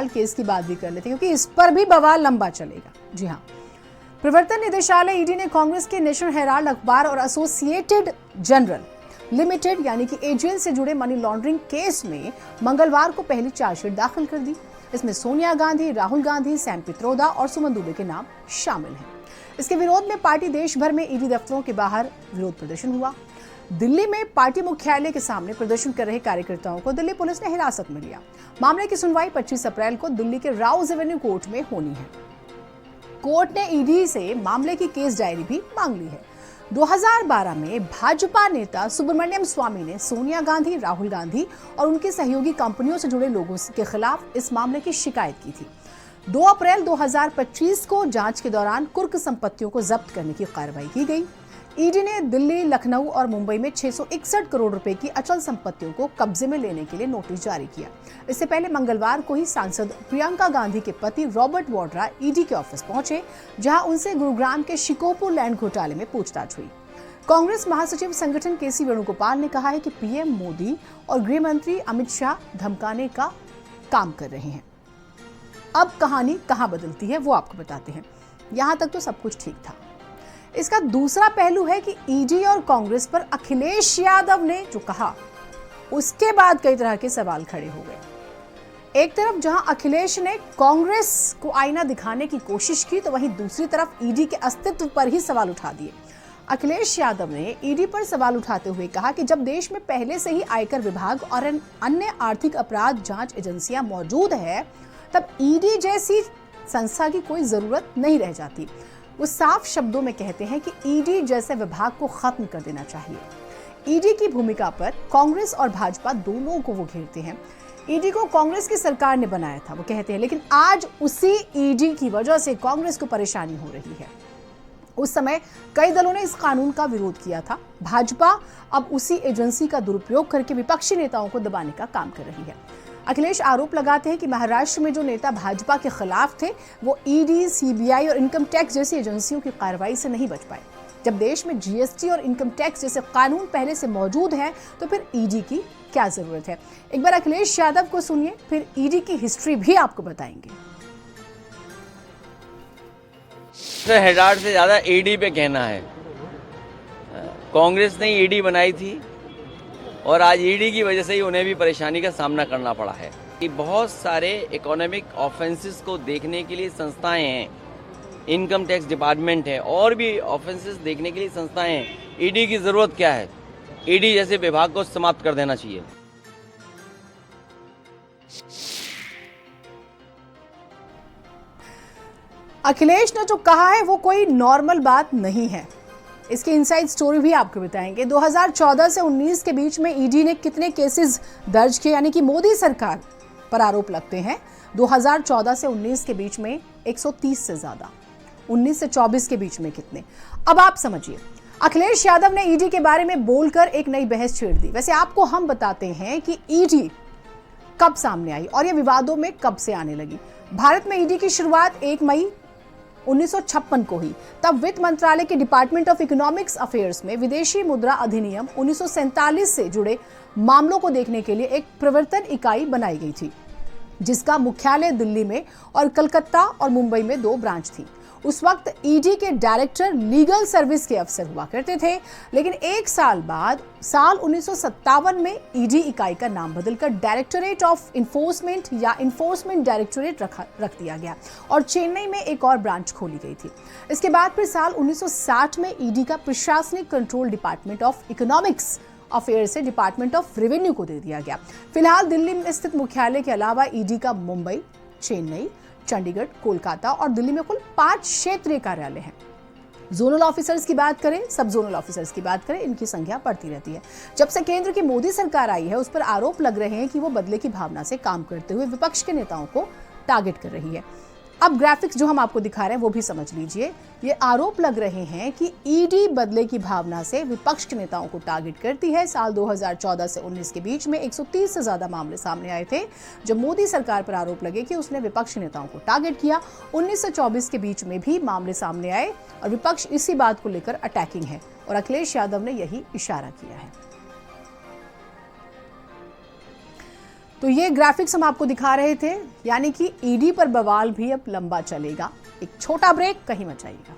Case की बात भी कर लेते हैं क्योंकि इस पर भी बवाल लंबा चलेगा। जी हाँ, प्रवर्तन निदेशालय ईडी ने कांग्रेस के नेशनल हेराल्ड अखबार और एसोसिएटेड जर्नल लिमिटेड यानी कि एजेएल से जुड़े मनी लॉन्ड्रिंग केस में मंगलवार को पहली चार्जशीट दाखिल कर दी। इसमें सोनिया गांधी, राहुल गांधी, सैम पित्रोदा और सुमन दुबे के नाम शामिल हैं। इसके विरोध में पार्टी देश भर में ईडी दफ्तरों के बाहर विरोध प्रदर्शन हुआ। दिल्ली में पार्टी मुख्यालय के सामने प्रदर्शन कर रहे कार्यकर्ताओं को दिल्ली पुलिस ने हिरासत में लिया। मामले की सुनवाई 25 अप्रैल को दिल्ली के राउज एवेन्यू कोर्ट में होनी है। कोर्ट ने ईडी से मामले की केस डायरी भी मांग ली है। 2012 में भाजपा नेता सुब्रमण्यम स्वामी ने सोनिया गांधी, राहुल गांधी और उनकी सहयोगी कंपनियों से जुड़े लोगों के खिलाफ इस मामले की शिकायत की थी। 2 अप्रैल 2025 को जांच के दौरान कुर्क संपत्तियों को जब्त करने की कार्रवाई की गई। ईडी ने दिल्ली, लखनऊ और मुंबई में 661 करोड़ रुपए की अचल संपत्तियों को कब्जे में लेने के लिए नोटिस जारी किया। इससे पहले मंगलवार को ही सांसद प्रियंका गांधी के पति रॉबर्ट वाड्रा ईडी के ऑफिस पहुंचे, जहां उनसे गुरुग्राम के शिकोपुर लैंड घोटाले में पूछताछ हुई। कांग्रेस महासचिव संगठन केसी वेणुगोपाल ने कहा है कि पीएम मोदी और गृह मंत्री अमित शाह धमकाने का काम कर रहे हैं। अब कहानी कहां बदलती है वो आपको बताते हैं। यहां तक तो सब कुछ ठीक था। इसका दूसरा पहलू है कि ईडी और कांग्रेस पर अखिलेश यादव ने जो कहा उसके बाद कई तरह के सवाल खड़े हो गए। एक तरफ जहां अखिलेश ने कांग्रेस को आईना दिखाने की कोशिश की, तो वहीं दूसरी तरफ ईडी के अस्तित्व पर ही सवाल उठा दिए। अखिलेश यादव ने ईडी पर सवाल उठाते हुए कहा कि जब देश में पहले से ही आयकर विभाग और अन्य आर्थिक अपराध जांच एजेंसियां मौजूद है, तब ईडी जैसी संस्था की कोई जरूरत नहीं रह जाती। वो साफ शब्दों में कहते हैं कि ईडी जैसे विभाग को खत्म कर देना चाहिए। ईडी की भूमिका पर कांग्रेस और भाजपा दोनों को वो घेरते हैं। ईडी को कांग्रेस की सरकार ने बनाया था, वो कहते हैं, लेकिन आज उसी ईडी की वजह से कांग्रेस को परेशानी हो रही है। उस समय कई दलों ने इस कानून का विरोध किया था। भाजपा अब उसी एजेंसी का दुरुपयोग करके विपक्षी नेताओं को दबाने का काम कर रही है। अखिलेश आरोप लगाते हैं कि महाराष्ट्र में जो नेता भाजपा के खिलाफ थे, वो ईडी, सीबीआई और इनकम टैक्स जैसी एजेंसियों की कार्रवाई से नहीं बच पाए। जब देश में जीएसटी और इनकम टैक्स जैसे कानून पहले से मौजूद हैं, तो फिर ईडी की क्या जरूरत है। एक बार अखिलेश यादव को सुनिए, फिर ईडी की हिस्ट्री भी आपको बताएंगे। हेराल्ड से ज्यादा ईडी पे कहना है। कांग्रेस ने ईडी बनाई थी और आज ईडी की वजह से ही उन्हें भी परेशानी का सामना करना पड़ा है। कि बहुत सारे इकोनॉमिक ऑफेंसेस को देखने के लिए संस्थाएं हैं, इनकम टैक्स डिपार्टमेंट है और भी ऑफेंसेस देखने के लिए संस्थाएं हैं। ईडी की जरूरत क्या है? ईडी जैसे विभाग को समाप्त कर देना चाहिए। अखिलेश ने जो कहा है वो कोई नॉर्मल बात नहीं है। इसकी इनसाइड स्टोरी भी आपको बताएंगे। 2014 से 19 के बीच में ईडी ने कितने केसेस दर्ज किए, यानी कि मोदी सरकार पर आरोप लगते हैं। 2014 से 19 के बीच में 130 से ज्यादा। 19 से 24 के बीच में कितने, अब आप समझिए। अखिलेश यादव ने ईडी के बारे में बोलकर एक नई बहस छेड़ दी। वैसे आपको हम बताते हैं कि ईडी कब सामने आई और ये विवादों में कब से आने लगी। भारत में ईडी की शुरुआत 1 मई 1956 को हुई। तब वित्त मंत्रालय के डिपार्टमेंट ऑफ इकोनॉमिक्स अफेयर्स में विदेशी मुद्रा अधिनियम 1947 से जुड़े मामलों को देखने के लिए एक प्रवर्तन इकाई बनाई गई थी, जिसका मुख्यालय दिल्ली में और कलकत्ता और मुंबई में 2 ब्रांच थी। उस वक्त ईडी के डायरेक्टर लीगल सर्विस के अफसर हुआ करते थे, लेकिन 1 साल बाद साल 1957 में ईडी इकाई का नाम बदलकर डायरेक्टोरेट ऑफ इन्फोर्समेंट या इन्फोर्समेंट डायरेक्टोरेट रख दिया गया और चेन्नई में एक और ब्रांच खोली गई थी। इसके बाद फिर साल 1960 में ईडी का प्रशासनिक control department of economics affair से डिपार्टमेंट ऑफ रेवेन्यू को दे दिया गया। फिलहाल दिल्ली में स्थित मुख्यालय के अलावा ईडी का मुंबई, चेन्नई, चंडीगढ़, कोलकाता और दिल्ली में कुल 5 क्षेत्रीय कार्यालय हैं। जोनल ऑफिसर्स की बात करें, सब जोनल ऑफिसर्स की बात करें, इनकी संख्या बढ़ती रहती है। जब से केंद्र की मोदी सरकार आई है, उस पर आरोप लग रहे हैं कि वो बदले की भावना से काम करते हुए विपक्ष के नेताओं को टारगेट कर रही है। अब ग्राफिक्स जो हम आपको दिखा रहे हैं वो भी समझ लीजिए। ये आरोप लग रहे हैं कि ईडी बदले की भावना से विपक्ष के नेताओं को टारगेट करती है। साल 2014 से 19 के बीच में 130 से ज्यादा मामले सामने आए थे, जब मोदी सरकार पर आरोप लगे कि उसने विपक्ष नेताओं को टारगेट किया। 19 से 24 के बीच में भी मामले सामने आए और विपक्ष इसी बात को लेकर अटैकिंग है और अखिलेश यादव ने यही इशारा किया है। तो ये ग्राफिक्स हम आपको दिखा रहे थे, यानी कि ईडी पर बवाल भी अब लंबा चलेगा। एक छोटा ब्रेक, कहीं मत जाइएगा।